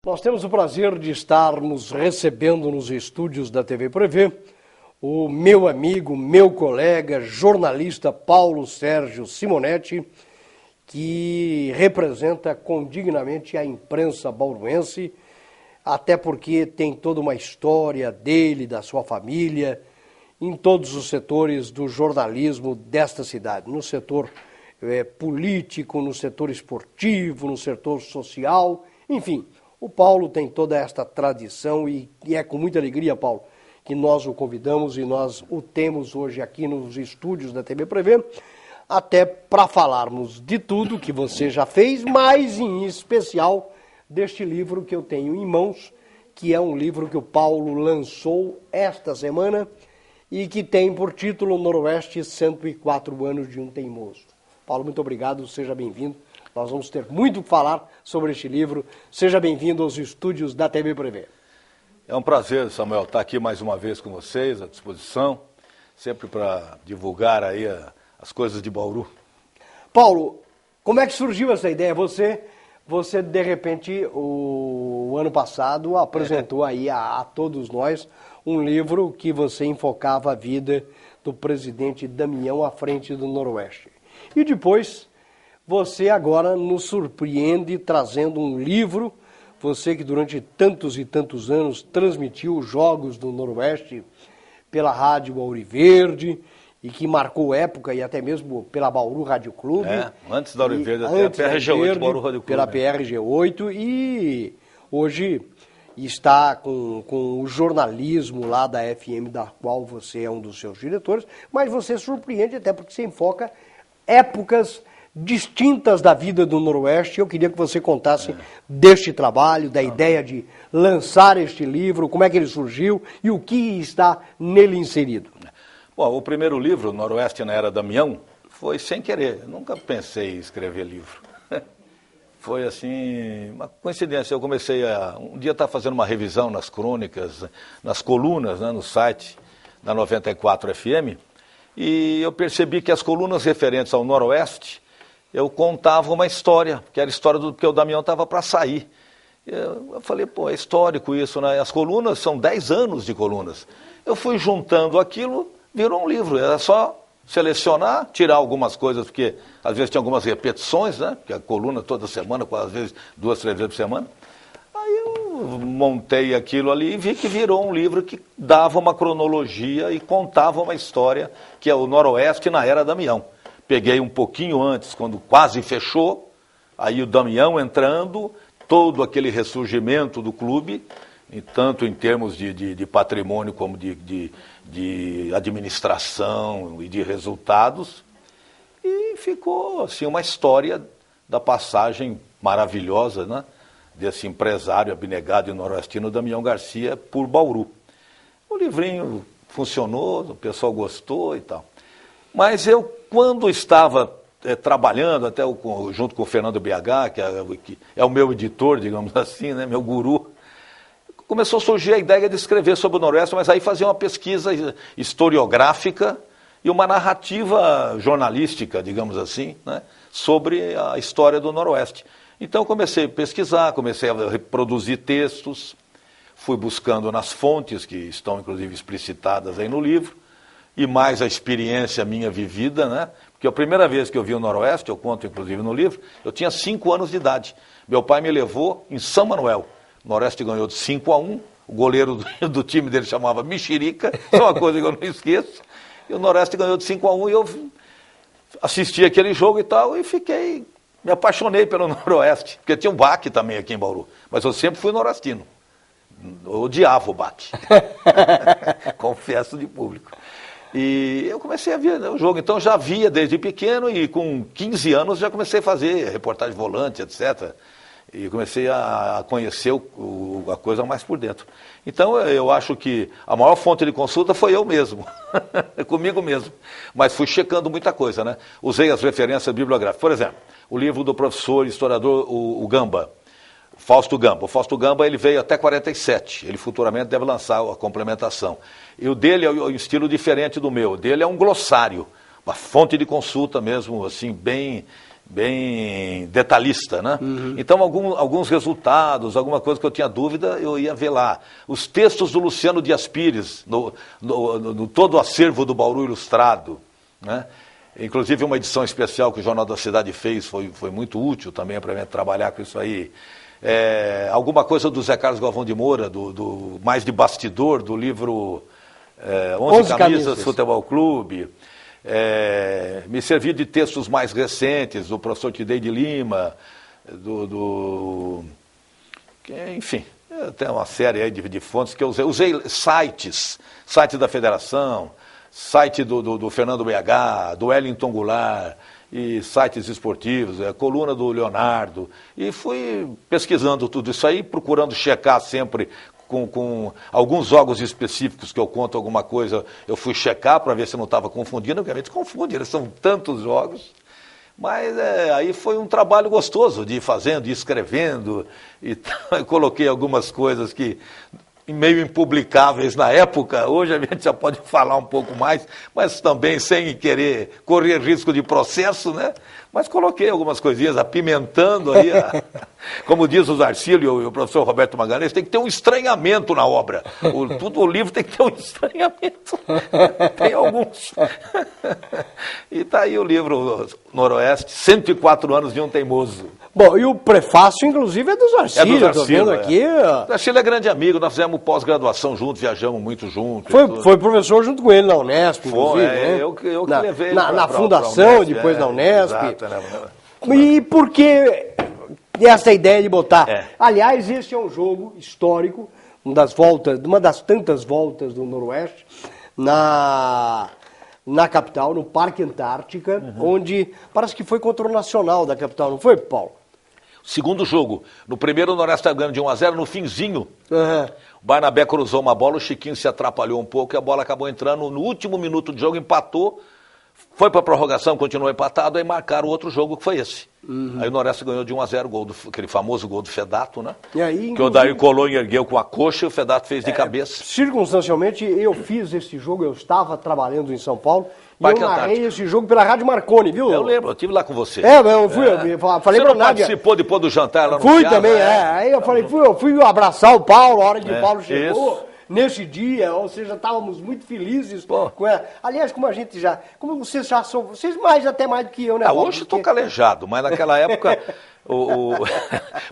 Nós temos o prazer de estarmos recebendo nos estúdios da TV Prevê o meu amigo, meu colega, jornalista Paulo Sérgio Simonetti, que representa condignamente a imprensa bauruense, até porque tem toda uma história dele, da sua família, em todos os setores do jornalismo desta cidade, no setor político, no setor esportivo, no setor social, enfim. O Paulo tem toda esta tradição e é com muita alegria, Paulo, que nós o convidamos e nós o temos hoje aqui nos estúdios da TV Prevê, até para falarmos de tudo que você já fez, mas em especial deste livro que eu tenho em mãos, que é um livro que o Paulo lançou esta semana e que tem por título Noroeste 104 anos de um teimoso. Paulo, muito obrigado, seja bem-vindo. Nós vamos ter muito que falar sobre este livro. Seja bem-vindo aos estúdios da TV Prevê. É um prazer, Samuel, estar aqui mais uma vez com vocês, à disposição, sempre para divulgar aí as coisas de Bauru. Paulo, como é que surgiu essa ideia? Você de repente, o ano passado, apresentou aí a todos nós um livro que você enfocava a vida do presidente Damião à frente do Noroeste. E depois, você agora nos surpreende trazendo um livro, você que durante tantos e tantos anos transmitiu os Jogos do Noroeste pela Rádio Bauru Verde e que marcou época e até mesmo pela Bauru Rádio Clube. Antes da Bauru Verde, até a PRG8, Bauru Rádio Clube. Pela PRG8 e hoje está com o jornalismo lá da FM, da qual você é um dos seus diretores, mas você surpreende até porque você enfoca épocas distintas da vida do Noroeste. Eu queria que você contasse deste trabalho, da ideia de lançar este livro, como é que ele surgiu e o que está nele inserido. Bom, o primeiro livro, Noroeste na Era Damião, foi sem querer. Eu nunca pensei em escrever livro. Foi assim, uma coincidência. Eu comecei um dia estar fazendo uma revisão nas crônicas, nas colunas, né, no site da 94 FM, e eu percebi que as colunas referentes ao Noroeste, eu contava uma história, que era a história do que o Damião estava para sair. Eu falei, pô, é histórico isso, né? As colunas são 10 anos de colunas. Eu fui juntando aquilo, virou um livro. Era só selecionar, tirar algumas coisas, porque às vezes tinha algumas repetições, né? Porque a coluna toda semana, às vezes 2, 3 vezes por semana. Aí eu montei aquilo ali e vi que virou um livro que dava uma cronologia e contava uma história, que é o Noroeste na Era Damião. Peguei um pouquinho antes, quando quase fechou, aí o Damião entrando, todo aquele ressurgimento do clube, tanto em termos de patrimônio como de administração e de resultados, e ficou assim uma história da passagem maravilhosa, né, desse empresário abnegado e noroestino Damião Garcia por Bauru. O livrinho funcionou, o pessoal gostou e tal. Mas eu, quando estava trabalhando, até junto com o Fernando BH, que é o meu editor, digamos assim, né, meu guru, começou a surgir a ideia de escrever sobre o Noroeste, mas aí fazer uma pesquisa historiográfica e uma narrativa jornalística, digamos assim, né, sobre a história do Noroeste. Então comecei a pesquisar, comecei a reproduzir textos, fui buscando nas fontes, que estão inclusive explicitadas aí no livro, e mais a experiência minha vivida, né? Porque a primeira vez que eu vi o Noroeste, eu conto inclusive no livro, eu tinha 5 anos de idade. Meu pai me levou em São Manuel. O Noroeste ganhou de 5-1, o goleiro do time dele chamava Mexerica, é uma coisa que eu não esqueço. E o Noroeste ganhou de 5-1 e eu assisti aquele jogo e tal, e me apaixonei pelo Noroeste, porque tinha um BAC também aqui em Bauru, mas eu sempre fui noroestino. Eu odiava o BAC, confesso de público. E eu comecei a ver o jogo, então já via desde pequeno e com 15 anos já comecei a fazer reportagem volante, etc. E comecei a conhecer a coisa mais por dentro. Então eu acho que a maior fonte de consulta foi eu mesmo, comigo mesmo. Mas fui checando muita coisa, né? Usei as referências bibliográficas. Por exemplo, o livro do professor e historiador o Gamba, Fausto Gamba. O Fausto Gamba ele veio até 47, ele futuramente deve lançar a complementação. E o dele é um estilo diferente do meu, o dele é um glossário, uma fonte de consulta mesmo, assim, bem bem detalhista, né? Então, alguns resultados, alguma coisa que eu tinha dúvida, eu ia ver lá. Os textos do Luciano Dias Pires, no todo o acervo do Bauru Ilustrado, né? Inclusive uma edição especial que o Jornal da Cidade fez, foi muito útil também para mim trabalhar com isso aí. Alguma coisa do Zé Carlos Galvão de Moura, mais de bastidor, do livro 11 Camisas Futebol Clube. Me servi de textos mais recentes, do professor Tidei de Lima, enfim, tem uma série aí de fontes que eu usei site da Federação, site do Fernando BH, do Wellington Goulart, e sites esportivos, coluna do Leonardo, e fui pesquisando tudo isso aí, procurando checar sempre com alguns jogos específicos que eu conto alguma coisa, eu fui checar para ver se eu não estava confundindo, obviamente confunde, são tantos jogos, mas aí foi um trabalho gostoso de ir fazendo, de ir escrevendo, e coloquei algumas coisas que meio impublicáveis na época, hoje a gente já pode falar um pouco mais, mas também sem querer correr risco de processo, né? Mas coloquei algumas coisinhas, apimentando aí, como diz o Zarcílio e o professor Roberto Magalhães, tem que ter um estranhamento na obra, o livro tem que ter um estranhamento, tem alguns. E está aí o livro Noroeste, 104 anos de um teimoso. Bom, e o prefácio, inclusive, é do Zarcílio, estou vendo aqui. O Zarcílio é grande amigo, nós fizemos pós-graduação juntos, viajamos muito juntos. Foi professor junto com ele na Unesp, inclusive, né? Eu que levei ele na fundação, Unesp, depois na Unesp. Exato, né? E por que essa ideia de botar? Aliás, esse é um jogo histórico, uma das tantas voltas do Noroeste, na capital, no Parque Antártica, onde parece que foi contra o Nacional da capital, não foi, Paulo? Segundo jogo, no primeiro o Noroeste está ganhando de 1-0, no finzinho, o Barnabé cruzou uma bola, o Chiquinho se atrapalhou um pouco e a bola acabou entrando no último minuto de jogo, empatou, foi para a prorrogação, continuou empatado, aí marcaram o outro jogo que foi esse. Aí o Noroeste ganhou de 1-0, aquele famoso gol do Fedato, né? E aí, que o Odair colou e ergueu com a coxa e o Fedato fez de cabeça. Circunstancialmente, eu fiz esse jogo, eu estava trabalhando em São Paulo, e eu narrei esse jogo pela Rádio Marconi, viu? Eu lembro, eu estive lá com você. Eu fui, eu falei pra Nádia. Você participou depois do jantar lá no Fui também, aí eu falei, eu fui abraçar o Paulo, a hora que o Paulo chegou. Isso. Nesse dia, ou seja, estávamos muito felizes com ela. Aliás, como vocês já são, vocês até mais do que eu, né? Paulo? Hoje estou calejado, mas naquela época,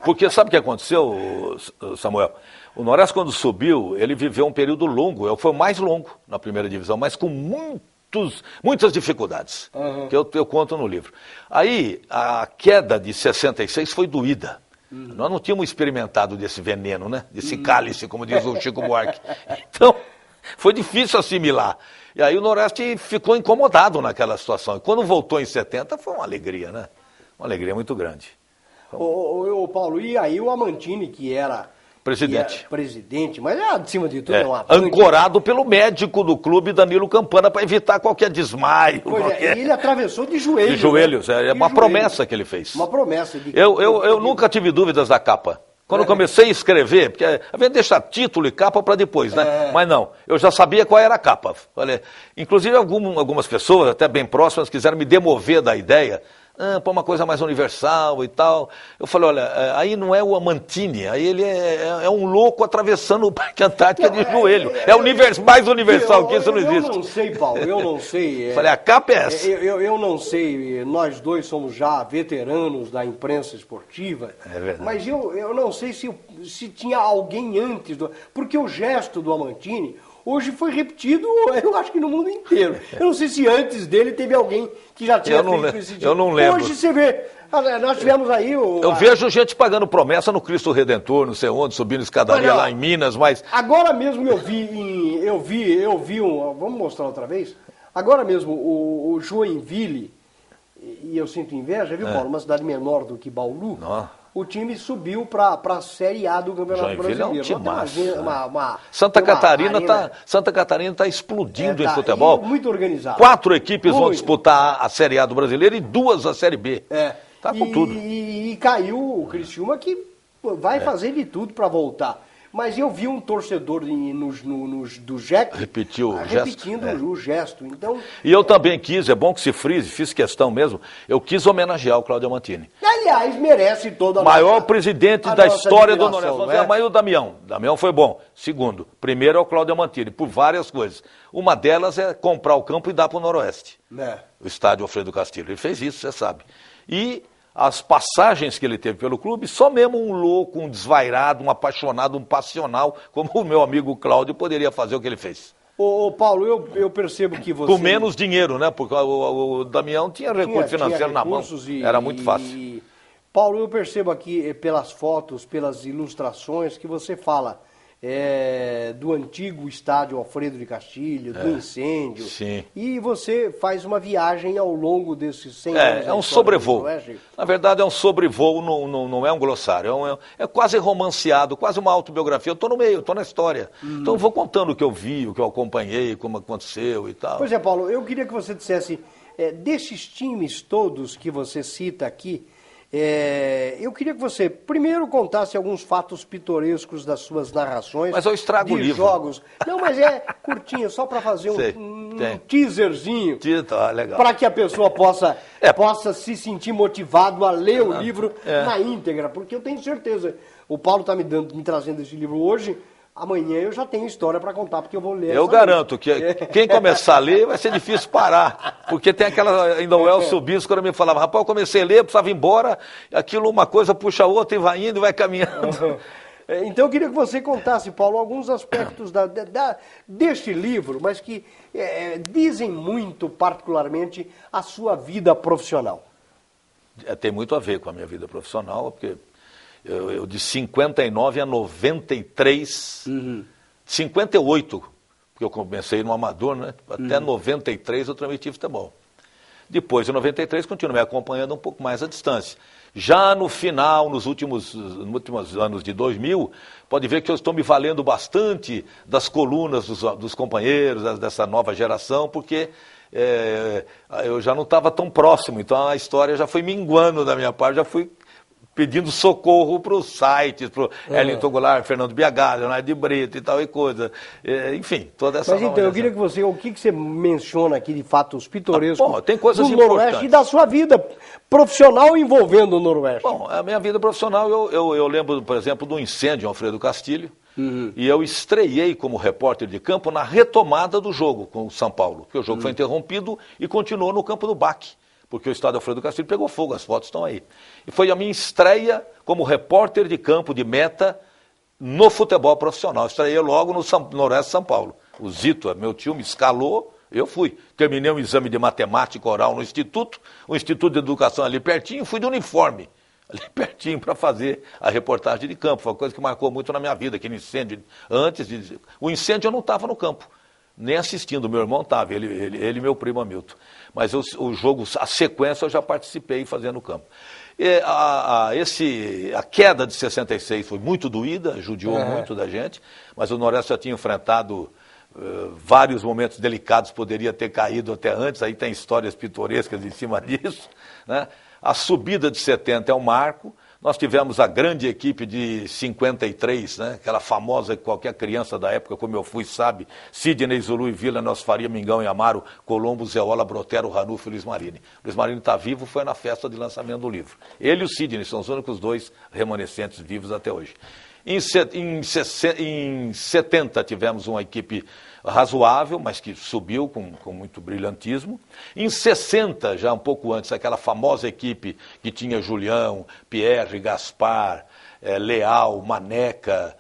porque sabe o que aconteceu, Samuel? O Noroeste, quando subiu, ele viveu um período longo, foi o mais longo na primeira divisão, mas com muitas dificuldades, que eu conto no livro. Aí, a queda de 66 foi doída. Nós não tínhamos experimentado desse veneno, né? Desse cálice, como diz o Chico Buarque. Então, foi difícil assimilar. E aí o Noroeste ficou incomodado naquela situação. E quando voltou em 70, foi uma alegria, né? Uma alegria muito grande. Ô Paulo, e aí o Amantini, que era presidente, mas acima de tudo é um atante. Ancorado pelo médico do clube, Danilo Campana, para evitar qualquer desmaio. Ele atravessou de joelhos. De joelhos, é uma promessa que ele fez. Uma promessa. Eu nunca tive dúvidas da capa. Quando eu comecei a escrever, porque a gente deixa título e capa para depois, né? Mas não, eu já sabia qual era a capa. Inclusive algumas pessoas, até bem próximas, quiseram me demover da ideia, para uma coisa mais universal e tal. Eu falei, olha, aí não é o Amantini, aí ele é um louco atravessando o Parque Antártica de joelho. Mais universal que isso não existe. Eu não sei, Paulo, eu não sei. Falei, a capa é essa. Eu não sei, nós dois somos já veteranos da imprensa esportiva, verdade. Mas eu não sei se tinha alguém antes, porque o gesto do Amantini hoje foi repetido, eu acho que no mundo inteiro. Eu não sei se antes dele teve alguém que já tinha feito esse tipo. Eu não lembro. Hoje você vê, nós tivemos aí Eu vejo gente pagando promessa no Cristo Redentor, não sei onde, subindo escadaria lá em Minas, mas... Agora mesmo eu vi vamos mostrar outra vez? Agora mesmo o Joinville, e eu sinto inveja, viu, Paulo? Uma cidade menor do que Bauru. Não. O time subiu para a Série A do Campeonato Brasileiro. É um time Santa Catarina está explodindo em futebol. Muito organizado. 4 equipes vão disputar a Série A do Brasileiro e 2 a Série B. Tá com tudo. E caiu o Criciúma, que vai fazer de tudo para voltar. Mas eu vi um torcedor do Jack Repetiu o repetindo gesto. o gesto. Então, E eu também quis, é bom que se frise, fiz questão mesmo, eu quis homenagear o Cláudio Mantini. aliás, merece toda a Maior nossa, presidente a da nossa história do admiração, Nordeste. não é? Mas o Damião. Damião foi bom. Segundo. Primeiro é o Cláudio Mantini, por várias coisas. Uma delas é comprar o campo e dar para o Noroeste. É. O estádio Alfredo Castilho. Ele fez isso, você sabe. E as passagens que ele teve pelo clube, só mesmo um louco, um desvairado, um apaixonado, um passional, como o meu amigo Cláudio, poderia fazer o que ele fez. Ô Paulo, eu percebo que você... Com menos dinheiro, né? Porque o Damião tinha recurso financeiro na mão. Era muito fácil. Paulo, eu percebo aqui pelas fotos, pelas ilustrações, que você fala do antigo estádio Alfredo de Castilho, do incêndio. Sim. E você faz uma viagem ao longo desses 100 anos. É um sobrevoo. Na verdade, é um sobrevoo, não é um glossário. É quase romanceado, quase uma autobiografia. Eu estou no meio, estou na história. Então, eu vou contando o que eu vi, o que eu acompanhei, como aconteceu e tal. Pois é, Paulo, eu queria que você dissesse, desses times todos que você cita aqui, eu queria que você primeiro contasse alguns fatos pitorescos das suas narrações. Mas eu estrago o livro. Jogos. Não, mas é curtinho, só para fazer um teaserzinho. Legal. Para que a pessoa possa se sentir motivado a ler o livro na íntegra. Porque eu tenho certeza, o Paulo está me trazendo esse livro hoje. Amanhã eu já tenho história para contar, porque eu vou ler. Eu garanto que quem começar a ler vai ser difícil parar. Porque tem aquela. Ainda o Elcio Bispo, quando me falava, rapaz, eu comecei a ler, precisava ir embora, aquilo uma coisa puxa a outra e vai indo e vai caminhando. Então eu queria que você contasse, Paulo, alguns aspectos deste livro, mas que dizem muito, particularmente, a sua vida profissional. Tem muito a ver com a minha vida profissional, porque. Eu de 59 a 93, 58, porque eu comecei no amador, né? Até 93 eu transmiti futebol. Depois, em 93, continuei acompanhando um pouco mais à distância. Já no final, nos últimos anos de 2000, pode ver que eu estou me valendo bastante das colunas dos companheiros, dessa nova geração, porque eu já não estava tão próximo, então a história já foi minguando da minha parte, já fui pedindo socorro para os sites, para o Erlington Goulart, Fernando Biagalho, Leonardo de Brito e tal e coisa. Enfim, toda essa... Mas então, eu queria que você... O que você menciona aqui de fatos pitorescos tem coisas do Noroeste e da sua vida profissional envolvendo o Noroeste? Bom, a minha vida profissional, eu lembro, por exemplo, do incêndio em Alfredo Castilho, e eu estreiei como repórter de campo na retomada do jogo com o São Paulo, porque o jogo foi interrompido e continuou no campo do Baque, porque o estádio Alfredo Castilho pegou fogo, as fotos estão aí. E foi a minha estreia como repórter de campo, de meta, no futebol profissional. Estreiei logo no Noroeste de São Paulo. O Zito, meu tio, me escalou, eu fui. Terminei um exame de matemática oral no Instituto, o Instituto de Educação ali pertinho, fui de uniforme, ali pertinho, para fazer a reportagem de campo. Foi uma coisa que marcou muito na minha vida, aquele incêndio. O incêndio eu não estava no campo, nem assistindo, meu irmão estava, ele e meu primo Hamilton. Mas o jogo, a sequência, eu já participei fazendo no campo. A queda de 66 foi muito doída, judiou muito da gente, mas o Noroeste já tinha enfrentado vários momentos delicados, poderia ter caído até antes, aí tem histórias pitorescas em cima disso, né? A subida de 70 é um marco. Nós tivemos a grande equipe de 53, né? Aquela famosa que qualquer criança da época, como eu fui, sabe, Sidney, Zulu e Vila, Nelson Faria, Mingão e Amaro, Colombo, Zeola, Brotero, Ranulfo e Luiz Marini. Luiz Marini está vivo, foi na festa de lançamento do livro. Ele e o Sidney são os únicos dois remanescentes vivos até hoje. Em 70 tivemos uma equipe razoável, mas que subiu com muito brilhantismo. Em 60, já um pouco antes, aquela famosa equipe que tinha Julião, Pierre, Gaspar, Leal, Maneca,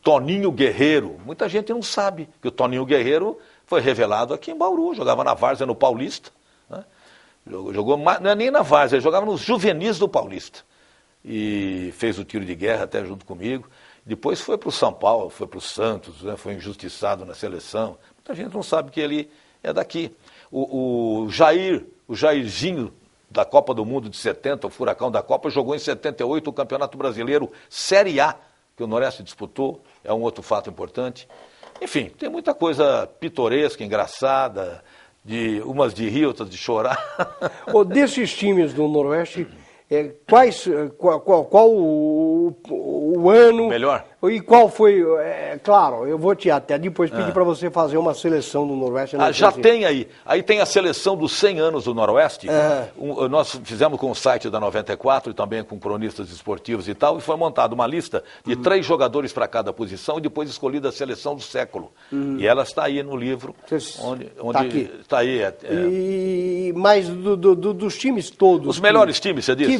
Toninho Guerreiro. Muita gente não sabe que o Toninho Guerreiro foi revelado aqui em Bauru, jogava na várzea no Paulista, né? Jogou não é nem na várzea, ele jogava nos juvenis do Paulista. E fez o tiro de guerra até junto comigo. Depois foi para o São Paulo, foi para o Santos, né? Foi injustiçado na seleção. Muita gente não sabe que ele é daqui. O Jairzinho da Copa do Mundo de 70, o Furacão da Copa, jogou em 78 o Campeonato Brasileiro Série A, que o Noroeste disputou, é um outro fato importante. Enfim, tem muita coisa pitoresca, engraçada, umas de rir, outras de chorar. Desses times do Noroeste... qual o ano E qual foi, claro, eu vou te até depois pedir para você fazer uma seleção do Noroeste. Já tem aí. Aí tem a seleção dos 100 anos do Noroeste. Nós fizemos com o site da 94 e também com cronistas esportivos e tal, e foi montada uma lista de 3 jogadores para cada posição e depois escolhida a seleção do século. E ela está aí no livro. Onde tá aqui. Está aí. Mas dos times todos. Os melhores times, você disse?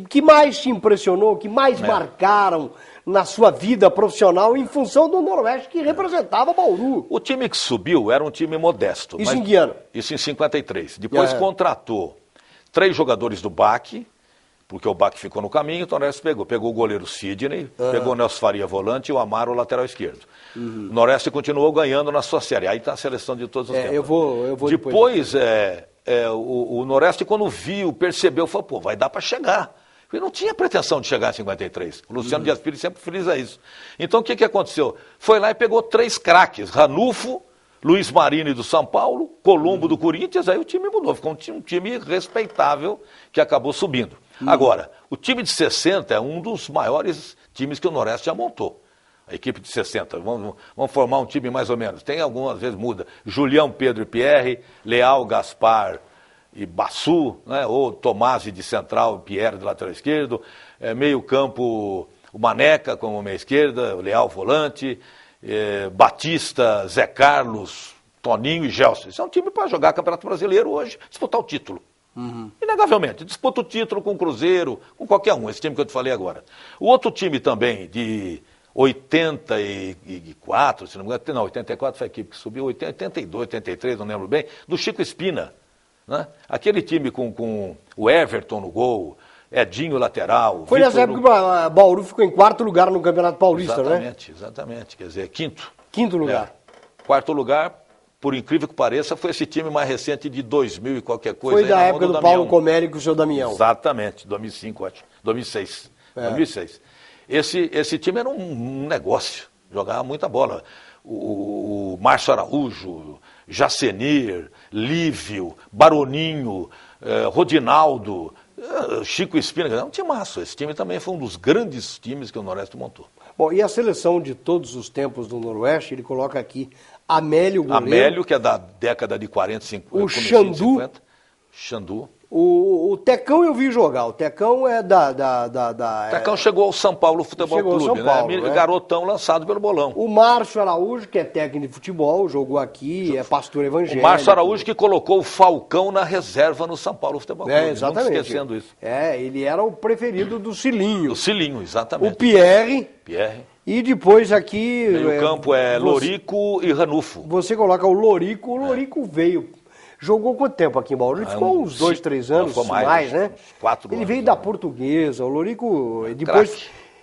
Que mais te impressionou, que mais marcaram na sua vida profissional em função do Noroeste que representava Bauru. O time que subiu era um time modesto. Isso em que ano? Isso em 53. Depois contratou 3 jogadores do BAC, porque o BAC ficou no caminho, então o Noroeste pegou o goleiro Sidney, pegou o Nelson Faria volante e o Amaro lateral esquerdo. O Noroeste continuou ganhando na sua série. Aí está a seleção de todos os tempos. Eu vou depois o Noroeste, quando viu, percebeu, falou, pô, vai dar para chegar. Ele não tinha pretensão de chegar em 53. O Luciano Dias Filho sempre frisa isso. Então o que aconteceu? Foi lá e pegou 3 craques, Ranulfo, Luiz Marini do São Paulo, Colombo do Corinthians, aí o time mudou, ficou um time respeitável que acabou subindo. Agora, o time de 60 é um dos maiores times que o Noroeste já montou. A equipe de 60, vamos formar um time mais ou menos. Tem algumas vezes muda. Julião, Pedro e Pierre, Leal, Gaspar e Bassu, né? Ou Tomasi de central, Pierre de lateral esquerdo, meio campo o Maneca como meia esquerda, o Leal volante, Batista, Zé Carlos, Toninho e Gelson. Isso é um time para jogar Campeonato Brasileiro hoje, disputar o título. Inegavelmente, disputa o título com o Cruzeiro, com qualquer um, esse time que eu te falei agora. O outro time também de 84, se não me engano, não, 84 foi a equipe que subiu, 82, 83, não lembro bem, do Chico Espina. Né? Aquele time com o Everton no gol, Edinho lateral. Foi nessa época que o Bauru ficou em 4º lugar no Campeonato Paulista, Exatamente, quer dizer, 5º. 5º lugar. 4º lugar, por incrível que pareça, foi esse time mais recente de 2000 e qualquer coisa. Foi da época do Paulo Comelli com o seu Damião. Exatamente, 2005, acho. 2006. 2006. Esse time era um negócio, jogava muita bola. O Márcio Araújo, Jacenir, Lívio, Baroninho, Rodinaldo, Chico Espina, era um timaço. Esse time também foi um dos grandes times que o Noroeste montou. Bom, e a seleção de todos os tempos do Noroeste, ele coloca aqui Amélio goleiro. Amélio, que é da década de 40, 50. O Xandu. 50. Xandu. O Tecão eu vi jogar, o Tecão é O Tecão chegou ao São Paulo Futebol Clube, né? Garotão lançado pelo bolão. O Márcio Araújo, que é técnico de futebol, jogou aqui, é pastor evangélico. O Márcio Araújo que colocou o Falcão na reserva no São Paulo Futebol Clube. Exatamente. Não esquecendo isso. Ele era o preferido do Cilinho. Do Cilinho, exatamente. O Pierre. E depois aqui... Meio campo Lorico e Ranulfo. Você coloca o Lorico veio... Jogou quanto tempo aqui em Bauru? Ele ficou uns 2, 3 anos, mais, né? 4 Ele anos, veio da Portuguesa, o Lorico,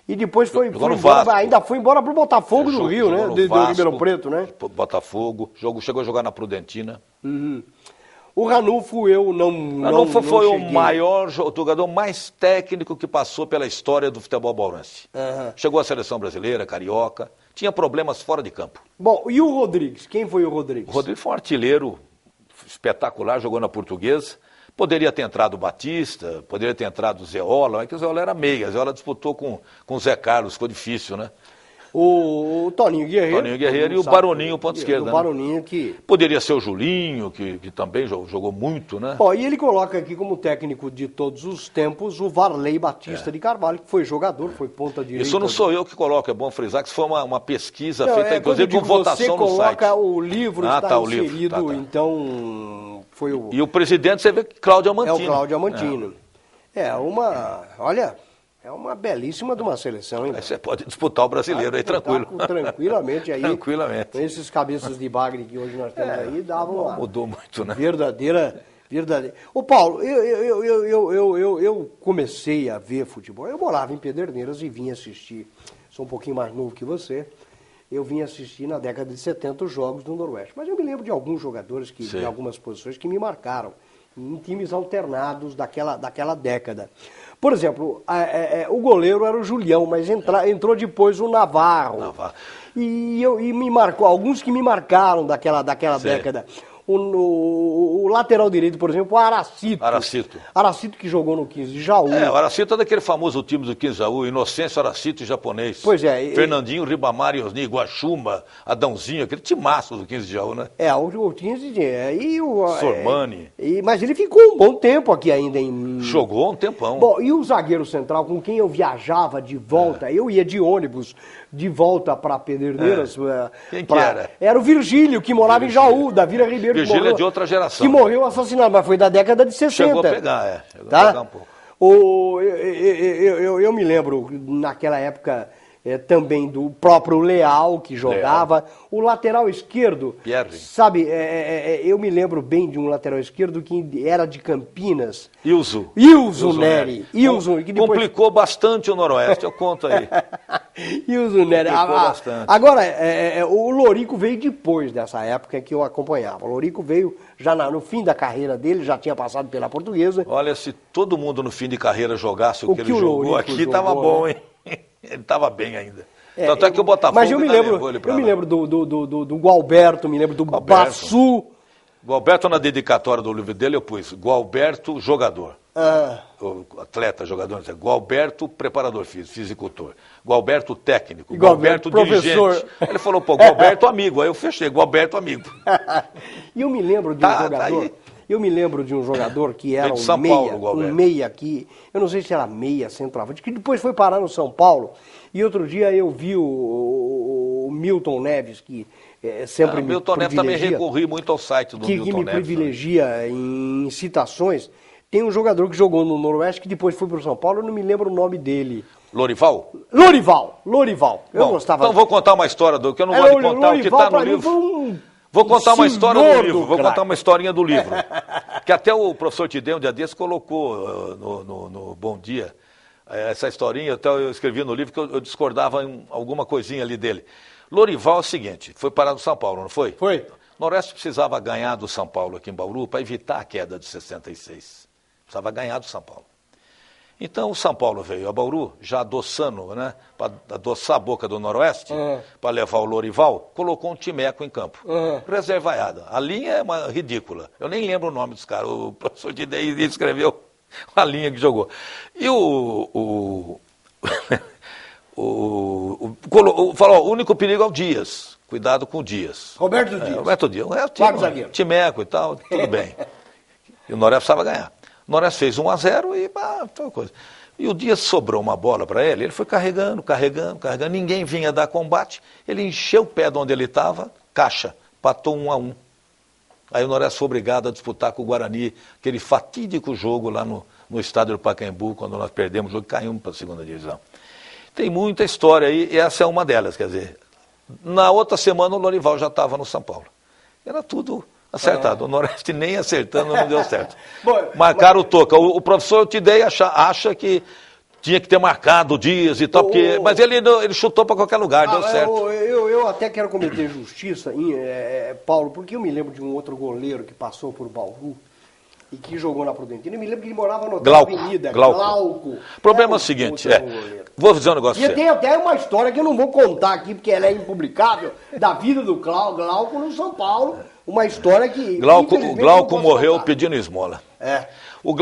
depois foi embora, ainda foi embora pro Botafogo do Rio, né? Do Ribeirão Preto, né? Botafogo, chegou a jogar na Prudentina. O Ranulfo eu não Ranulfo foi o maior jogador mais técnico que passou pela história do futebol bauruense. Chegou à seleção brasileira, carioca, tinha problemas fora de campo. Bom, e o Rodrigues? Quem foi o Rodrigues? O Rodrigues foi um artilheiro espetacular, jogou na Portuguesa. Poderia ter entrado o Batista, poderia ter entrado o Zeola, mas que o Zeola era meia. O Zeola disputou com o Zé Carlos, ficou difícil, né? O Toninho Guerreiro. E o Baroninho, ponto esquerda. O Baroninho que... Poderia ser o Julinho, que também jogou muito, né? E ele coloca aqui como técnico de todos os tempos o Varley Batista de Carvalho, que foi jogador, foi ponta direita. Isso não sou eu que coloco, é bom frisar que isso foi uma pesquisa feita, inclusive, com votação no site. Você coloca o livro, está inserido, então... Foi o... E o presidente, você vê, Cláudio Amantino. É o Cláudio Amantino. É uma belíssima de uma seleção, hein? Aí você pode disputar o brasileiro aí, tranquilo. Tranquilamente aí. Tranquilamente. Com esses cabeças de bagre que hoje nós temos aí, davam uma... Mudou muito, né? Verdadeira. Ô Paulo, eu comecei a ver futebol. Eu morava em Pederneiras e vim assistir. Sou um pouquinho mais novo que você. Eu vim assistir na década de 70 os jogos do Noroeste. Mas eu me lembro de alguns jogadores, em algumas posições, que me marcaram. Em times alternados daquela década. Por exemplo, o goleiro era o Julião, mas entrou depois o Navarro. E me marcou, alguns que me marcaram daquela década. o lateral direito, por exemplo, o Aracito. Aracito que jogou no 15 de Jaú. O Aracito é daquele famoso time do 15 de Jaú, Inocêncio, Aracito e japonês. Pois é. Fernandinho, Ribamar, Osni, Guaxuma, Adãozinho, aquele timaço do 15 de Jaú, né? O 15 de Sormani. Mas ele ficou um bom tempo aqui ainda em... Jogou um tempão. Bom, e o zagueiro central com quem eu viajava de volta, eu ia de ônibus de volta para Pederneiras. Quem que era? Era o Virgílio, que morava em Jaú, da Vila Ribeiro. Virgílio é de outra geração. Que morreu assassinado, mas foi da década de 60. Chegou a pegar, Chegou a pegar um pouco. Eu me lembro, naquela época, também do próprio Leal, que jogava. O lateral esquerdo, Pierre. Sabe, eu me lembro bem de um lateral esquerdo que era de Campinas. Ilso Neri. Que depois... Complicou bastante o Noroeste, eu conto aí. Ilso Neri. Bastante. Agora, o Lorico veio depois dessa época que eu acompanhava. O Lorico veio já no fim da carreira dele, já tinha passado pela Portuguesa. Olha, se todo mundo no fim de carreira jogasse o que ele jogou aqui, estava bom, hein? Ele estava bem ainda. Tanto é que o Botafogo mas eu me lembro do Gualberto, me lembro do Bassu. Gualberto, na dedicatória do livro dele, eu pus Gualberto, jogador. O atleta, jogador, Gualberto, preparador físico, fisicultor. Gualberto, técnico. Gualberto, professor. Dirigente. Ele falou, Gualberto, amigo. Aí eu fechei, Gualberto, amigo. E eu me lembro de um jogador... Eu me lembro de um jogador que era um meia aqui, eu não sei se era meia, centroavante, que depois foi parar no São Paulo. E outro dia eu vi o Milton Neves, que sempre me Milton Neves também recorri muito ao site do Milton Neves. Que me privilegia em citações. Tem um jogador que jogou no Noroeste, que depois foi para o São Paulo, eu não me lembro o nome dele. Lorival. Eu gostava. Então vou contar uma história que eu não gosto de contar o que está no livro. Vou contar uma história do livro, vou contar uma historinha do livro. Que até o professor Tidei, um dia desse, colocou no Bom Dia, essa historinha, até eu escrevi no livro que eu discordava em alguma coisinha ali dele. Lorival é o seguinte, foi parar no São Paulo, não foi? Foi. Noroeste precisava ganhar do São Paulo aqui em Bauru para evitar a queda de 66. Precisava ganhar do São Paulo. Então o São Paulo veio a Bauru, já adoçando, né, para adoçar a boca do Noroeste, para levar o Lorival, colocou um timeco em campo. Reservaiada. A linha é uma ridícula. Eu nem lembro o nome dos caras. O professor Didei escreveu a linha que jogou. E falou, o único perigo é o Dias. Cuidado com o Dias. Roberto Dias. Roberto Dias. Timeco e tal, tudo bem. E o Noroeste precisava ganhar. O Noroeste fez 1-0 e tal coisa. E o Dias sobrou uma bola para ele foi carregando, ninguém vinha dar combate, ele encheu o pé de onde ele estava, caixa, patou 1-1. Aí o Noroeste foi obrigado a disputar com o Guarani, aquele fatídico jogo lá no estádio do Pacaembu, quando nós perdemos o jogo, caímos para a segunda divisão. Tem muita história aí, e essa é uma delas, quer dizer, na outra semana o Lorival já estava no São Paulo. Era tudo... acertado. O Noroeste nem acertando não deu certo. Marcaram o toca. O professor Tidei acha que tinha que ter marcado o Dias e tal, mas ele chutou para qualquer lugar, deu certo. Eu até quero cometer justiça, Paulo, porque eu me lembro de um outro goleiro que passou por Bauru e que jogou na Prudentina. Eu me lembro que ele morava na Avenida. Glauco. O problema é o seguinte, vou dizer um negócio pra você. E tem até uma história que eu não vou contar aqui, porque ela é impublicável, da vida do Glauco no São Paulo. Uma história que... Glauco morreu pedindo esmola. O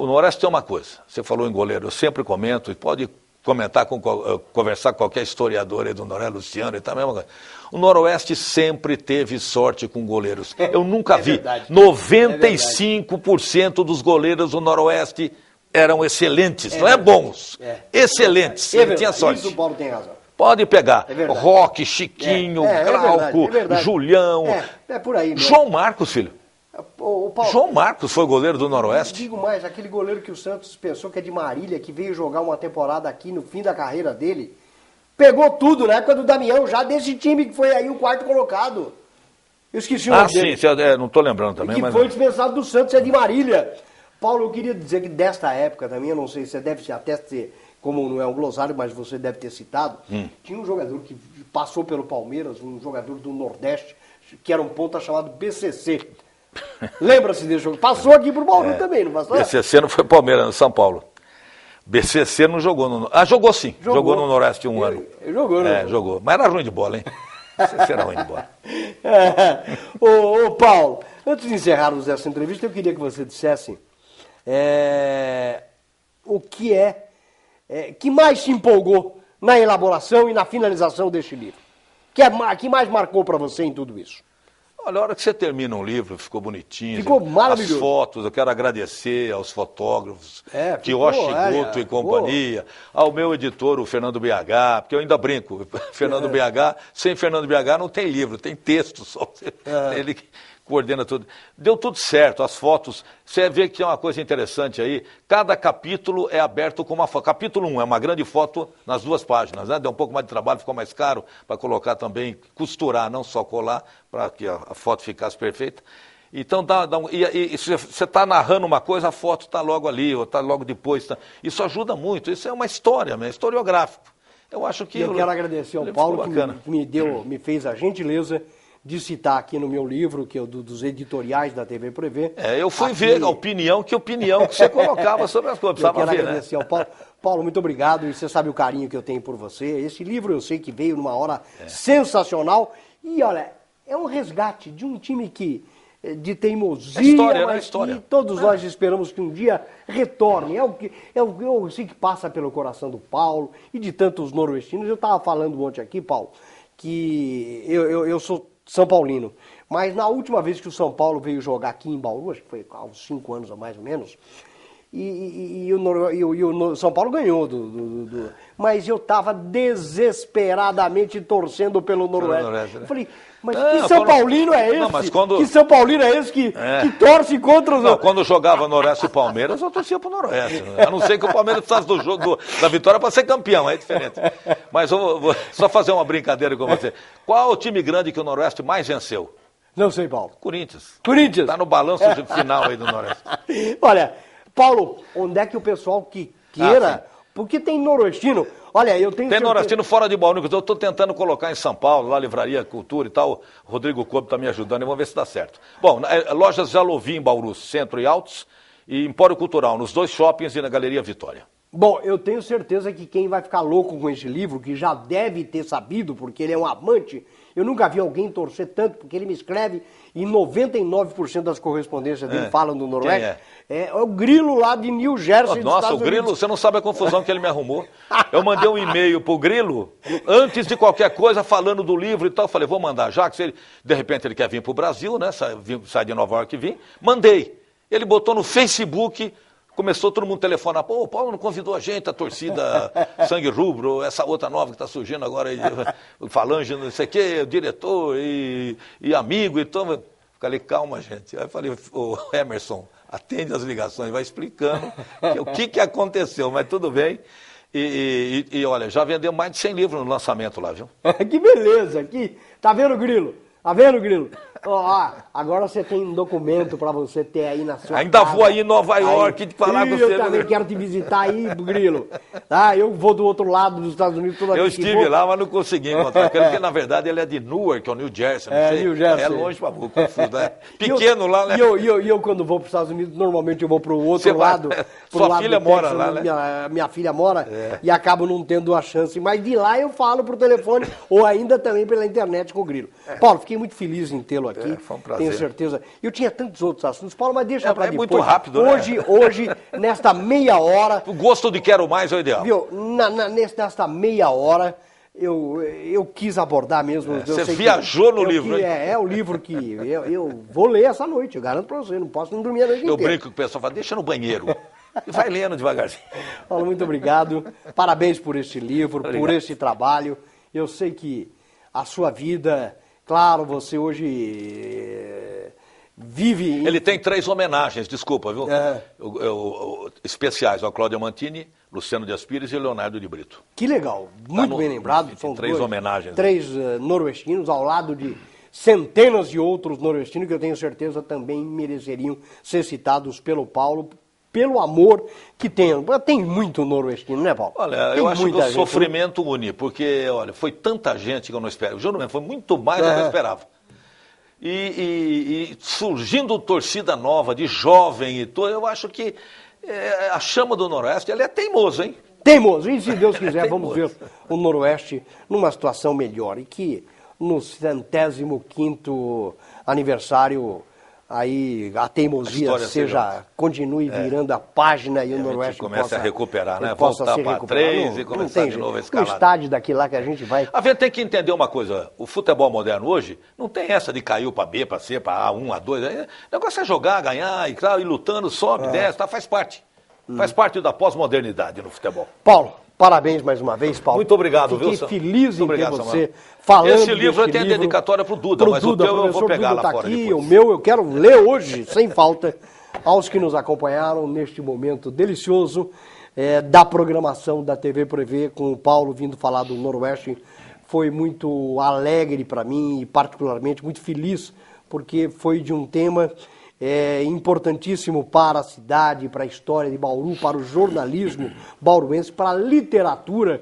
Noroeste tem uma coisa. Você falou em goleiro, eu sempre comento, e pode conversar com qualquer historiador aí do Noroeste, Luciano, e tá a mesma coisa. O Noroeste sempre teve sorte com goleiros. Eu nunca vi. Verdade. 95% dos goleiros do Noroeste eram excelentes, não é bons. Excelentes. Ele tinha sorte. Isso o Paulo tem razão. Pode pegar. Roque, Chiquinho, Glauco, Julião. É por aí mesmo. João Marcos, filho. Paulo, João Marcos foi goleiro do Noroeste. Digo mais, aquele goleiro que o Santos pensou que é de Marília, que veio jogar uma temporada aqui no fim da carreira dele, pegou tudo na época do Damião, já desse time que foi aí o quarto colocado. Eu esqueci o nome dele. Sim, não estou lembrando também. Que foi dispensado do Santos, é de Marília. Paulo, eu queria dizer que desta época também, eu não sei, você deve até ter, como não é um glossário, mas você deve ter citado, tinha um jogador que passou pelo Palmeiras, um jogador do Nordeste, que era um ponta chamado BCC. Lembra-se desse jogo? Passou aqui pro Bauru também, não passou? BCC não foi Palmeiras, no São Paulo. BCC não jogou no... jogou sim. Jogou no Noroeste um ano. Jogou, né? Jogou. Mas era ruim de bola, hein? BCC era ruim de bola. Ô, Paulo, antes de encerrarmos essa entrevista, eu queria que você dissesse o que que mais te empolgou na elaboração e na finalização deste livro. Que mais marcou para você em tudo isso? Olha, a hora que você termina um livro, ficou bonitinho. Ficou maravilhoso. As fotos, eu quero agradecer aos fotógrafos, ficou, Guto e companhia, ao meu editor, o Fernando BH, porque eu ainda brinco, Fernando BH, sem Fernando BH não tem livro, tem texto só. Ele que coordena tudo. Deu tudo certo, as fotos, você vê que é uma coisa interessante aí, cada capítulo é aberto com uma foto. Capítulo 1 é uma grande foto nas 2 páginas, né? Deu um pouco mais de trabalho, ficou mais caro para colocar também, costurar, não só colar, para que a foto ficasse perfeita. Então, e se você está narrando uma coisa, a foto está logo ali, ou está logo depois. Isso ajuda muito, isso é uma história, né? Historiográfico. Eu acho que... Eu quero agradecer ao Paulo que me fez a gentileza de citar aqui no meu livro, que é dos editoriais da TV Prevê. Eu fui ver a opinião que você colocava sobre as coisas. Eu quero agradecer ao Paulo. Paulo, muito obrigado, e você sabe o carinho que eu tenho por você. Esse livro eu sei que veio numa hora sensacional, e olha, é um resgate de um time de teimosia, mas que todos nós esperamos que um dia retorne. Eu sei que passa pelo coração do Paulo e de tantos noroestinos. Eu estava falando ontem aqui, Paulo, que eu sou São Paulino, mas na última vez que o São Paulo veio jogar aqui em Bauru, acho que foi há uns 5 anos ou mais ou menos, e o São Paulo ganhou, mas eu estava desesperadamente torcendo pelo Noroeste. Eu falei, mas que São Paulino é esse? Que São Paulino é esse que torce contra os... Não, quando jogava Noroeste e Palmeiras, eu torcia pro Noroeste. A não ser que o Palmeiras precisasse do jogo da vitória para ser campeão, é diferente. Mas eu vou só fazer uma brincadeira com você. Qual o time grande que o Noroeste mais venceu? Não sei, Paulo. Corinthians. Corinthians. Está no balanço final aí do Noroeste. Olha, Paulo, onde é que o pessoal que queira... Porque tem noroestino... Olha, eu tenho... Tem noroestino fora de Bauru, eu estou tentando colocar em São Paulo, lá Livraria Cultura e tal. O Rodrigo Cobo está me ajudando e vamos ver se dá certo. Bom, lojas Jalovi em Bauru, Centro e Altos, e Empório Cultural, nos 2 shoppings e na Galeria Vitória. Bom, eu tenho certeza que quem vai ficar louco com esse livro, que já deve ter sabido, porque ele é um amante, eu nunca vi alguém torcer tanto, porque ele me escreve e 99% das correspondências dele falam do Noroeste. É o Grilo lá de New Jersey. Nossa, o Grilo, você não sabe a confusão que ele me arrumou. Eu mandei um e-mail pro Grilo, antes de qualquer coisa, falando do livro e tal. Eu falei, vou mandar já, que se ele, de repente ele quer vir pro Brasil, né? Sai de Nova York e vir. Mandei. Ele botou no Facebook... Começou todo mundo a telefonar, pô, o Paulo não convidou a gente, a torcida Sangue Rubro, essa outra nova que está surgindo agora, o Falange, não sei o quê, o diretor e amigo e tudo. Falei, calma, gente. Aí eu falei, ô Emerson, atende as ligações, vai explicando o que aconteceu, mas tudo bem. E olha, já vendeu mais de 100 livros no lançamento lá, viu? Que beleza, aqui. Tá vendo, Grilo? Tá vendo, Grilo? Agora você tem um documento para você ter aí na sua Ainda casa. vou aí em Nova York falar com você. Eu também quero te visitar aí, Grilo. Tá? Eu vou do outro lado dos Estados Unidos toda vez. Eu estive lá, mas não consegui encontrar. Porque, na verdade, ele é de Newark, ou New Jersey, não sei. New Jersey. É longe pra burro, é pequeno lá, né? E eu, quando vou para os Estados Unidos, normalmente eu vou para o outro lado. Sua filha mora lá, né? Minha filha mora e acabo não tendo a chance. Mas de lá eu falo por telefone ou ainda também pela internet com o Grilo. Paulo, fiquei muito feliz em tê-lo aqui. Foi um prazer. Tenho certeza. Eu tinha tantos outros assuntos, Paulo, mas deixa para depois. Muito rápido, né? Hoje, nesta meia hora... O gosto de quero mais é o ideal. Viu? Nesta meia hora, eu quis abordar mesmo... Você viajou no livro, hein? É o livro que eu vou ler essa noite, eu garanto para você, não posso não dormir a noite inteira. Eu brinco com o pessoal, fala, deixa no banheiro. E vai lendo devagarzinho. Paulo, muito obrigado. Parabéns por este livro, por este trabalho. Eu sei que a sua vida... Claro, você hoje vive... Ele tem 3 homenagens, desculpa, viu? Especiais ao Cláudio Mantini, Luciano de Aspires e Leonardo de Brito. Que legal, muito bem lembrado. São 3 homenagens. 3 noroestinos ao lado de centenas de outros noroestinos que eu tenho certeza também mereceriam ser citados pelo Paulo, pelo amor que tem. Tem muito noroestino, né, Paulo? Olha, tem eu acho que o gente, sofrimento une, porque, olha, foi tanta gente que eu não esperava. Eu juro mesmo, foi muito mais do que eu esperava. E surgindo torcida nova, de jovem e tudo, eu acho que a chama do Noroeste, ele é teimoso, hein? Teimoso. E se Deus quiser, vamos ver o Noroeste numa situação melhor. E que no 105º aniversário, aí a teimosia continue virando a página e o Noroeste começa a recuperar, né? Voltar para 3 e começar de novo a escalada. O estádio daqui lá que a gente vai... A gente tem que entender uma coisa, o futebol moderno hoje não tem essa de caiu para B, para C, para A1, A2, o negócio é jogar, ganhar e lutando, sobe, desce, faz parte. Faz parte da pós-modernidade no futebol. Paulo, parabéns mais uma vez, Paulo. Muito obrigado, viu? Fiquei feliz em ter você Samuel. falando. Esse livro tem a dedicatória para o Duda, mas o teu eu vou pegar lá fora depois. O meu eu quero ler hoje, sem falta, aos que nos acompanharam neste momento delicioso da programação da TV Prevê, com o Paulo vindo falar do Noroeste. Foi muito alegre para mim e particularmente muito feliz, porque foi de um tema importantíssimo para a cidade, para a história de Bauru, para o jornalismo bauruense, para a literatura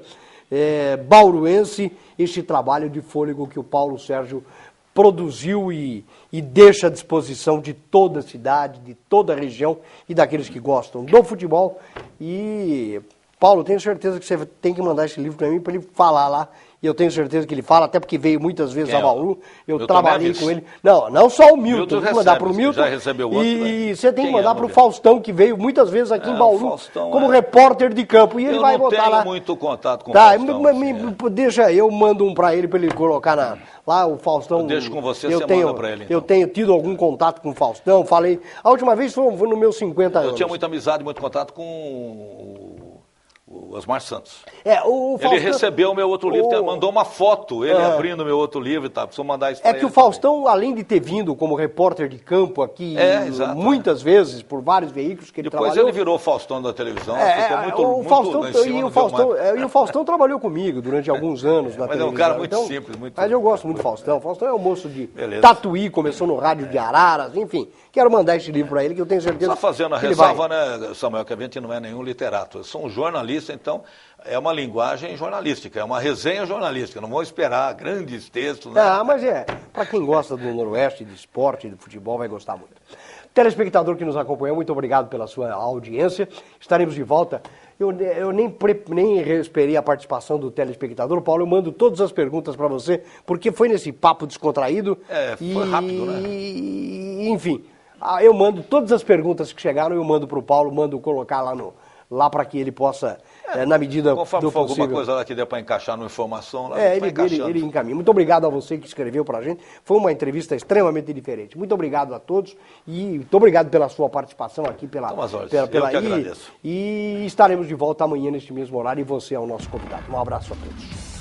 bauruense, este trabalho de fôlego que o Paulo Sérgio produziu e deixa à disposição de toda a cidade, de toda a região e daqueles que gostam do futebol. E, Paulo, tenho certeza que você tem que mandar esse livro para mim, para ele falar lá. E eu tenho certeza que ele fala, até porque veio muitas vezes a Bauru, eu trabalhei com ele. Não só o Milton, tem que mandar para o Milton. Já recebeu outro, e você tem que mandar para o Faustão, que veio muitas vezes aqui em Bauru, como repórter de campo. E ele vai botar lá. Eu não tenho muito contato com o Faustão. Deixa, eu mando um para ele colocar lá o Faustão. Eu deixo com você manda para ele. Então. Eu tenho tido algum contato com o Faustão, falei. A última vez foi no meus 50 anos. Eu tinha muita amizade, muito contato com o Osmar Santos. O Faustão, ele recebeu o meu outro livro, mandou uma foto, ele abrindo o meu outro livro e tal. Preciso mandar isso para ele. É que o Faustão, também, além de ter vindo como repórter de campo aqui, muitas vezes, por vários veículos que ele trabalhou... Depois ele virou Faustão da televisão, ficou muito o Faustão trabalhou comigo durante alguns anos na televisão. Mas é um cara muito simples. Mas eu gosto muito do Faustão. Faustão é um moço de Tatuí, começou no rádio de Araras, enfim. Quero mandar esse livro para ele, que eu tenho certeza... Só fazendo a ressalva, né, Samuel, que a gente não é nenhum literato. Eu sou um jornalista, então é uma linguagem jornalística, é uma resenha jornalística. Não vou esperar grandes textos. Né? Mas para quem gosta do Noroeste, de esporte, de futebol, vai gostar muito. Telespectador que nos acompanhou, muito obrigado pela sua audiência. Estaremos de volta. Eu nem esperei a participação do telespectador. Paulo, eu mando todas as perguntas para você, porque foi nesse papo descontraído. Foi rápido, né? Enfim, eu mando todas as perguntas que chegaram, eu mando para o Paulo, mando colocar lá para que ele possa, na medida do possível. Conforme for alguma coisa lá que dê para encaixar na informação, lá ele encaminha. Muito obrigado a você que escreveu para a gente. Foi uma entrevista extremamente diferente. Muito obrigado a todos e muito obrigado pela sua participação aqui. Eu que agradeço. E estaremos de volta amanhã neste mesmo horário e você é o nosso convidado. Um abraço a todos.